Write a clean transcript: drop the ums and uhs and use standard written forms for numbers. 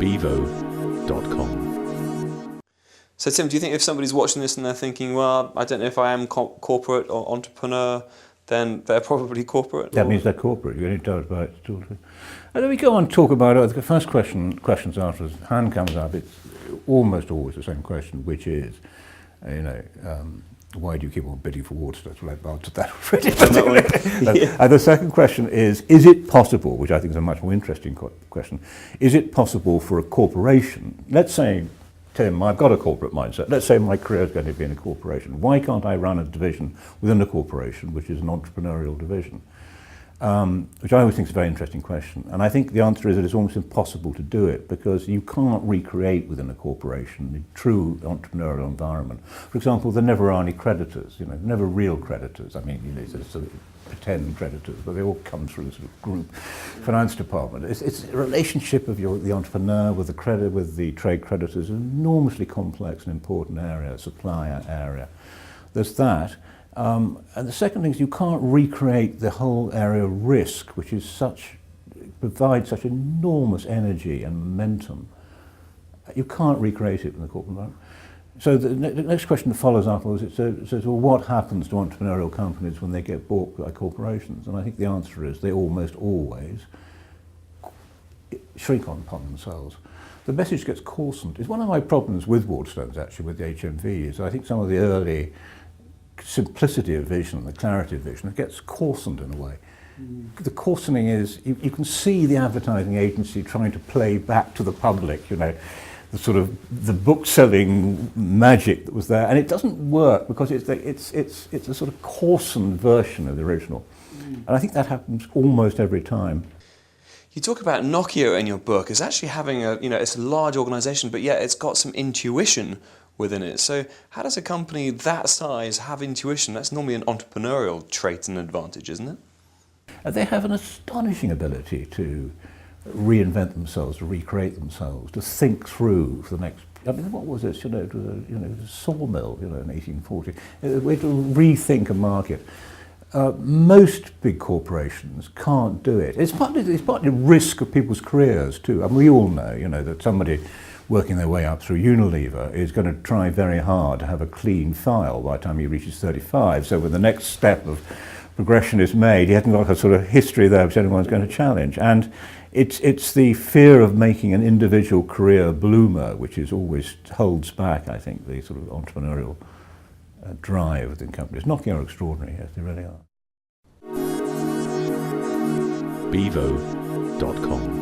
bevo.com. So Tim, do you think if somebody's watching this and they're thinking, well, I don't know if I am corporate or entrepreneur, then they're probably corporate? That means they're corporate. You only doubt about it. And then we go on to talk about the first questions after the hand comes up. It's almost always the same question, which is, why do you keep on bidding for Waterstone? Well, I've answered that already. Yeah. And the second question is it possible, which I think is a much more interesting question, is it possible for a corporation, let's say, Tim, I've got a corporate mindset. Let's say my career is going to be in a corporation. Why can't I run a division within a corporation, which is an entrepreneurial division? Which I always think is a very interesting question. And I think the answer is that it's almost impossible to do it because you can't recreate within a corporation the true entrepreneurial environment. For example, there never are any creditors, never real creditors. I mean, there's sort of pretend creditors, but they all come through the sort of group finance department. It's a relationship of the entrepreneur with the trade creditors, an enormously complex and important area, supplier area. There's that. And the second thing is you can't recreate the whole area of risk, which is provides such enormous energy and momentum. You can't recreate it in the corporate environment. So the next question that follows afterwards, it says, well, what happens to entrepreneurial companies when they get bought by corporations? And I think the answer is they almost always shrink upon themselves. The message gets coarsened. It's one of my problems with Waterstones, actually, with the HMV, is I think some of the early simplicity of vision, the clarity of vision, it gets coarsened in a way. The coarsening is, you can see the advertising agency trying to play back to the public, the sort of the book-selling magic that was there, and it doesn't work because it's a sort of coarsened version of the original. And I think that happens almost every time. You talk about Nokia in your book as actually having it's a large organisation, but yet it's got some intuition within it. So how does a company that size have intuition? That's normally an entrepreneurial trait and advantage, isn't it? They have an astonishing ability to reinvent themselves, to recreate themselves, to think through for the next. I mean, what was this? It was a sawmill, in 1840. We had to rethink a market. Most big corporations can't do it. It's partly the risk of people's careers too. I mean, we all know, that somebody working their way up through Unilever is going to try very hard to have a clean file by the time he reaches 35. So when the next step of progression is made, he hasn't got a sort of history there which anyone's going to challenge. And it's the fear of making an individual career bloomer which always holds back, I think, the sort of entrepreneurial drive within companies. Nokia are extraordinary, yes, they really are. bevo.com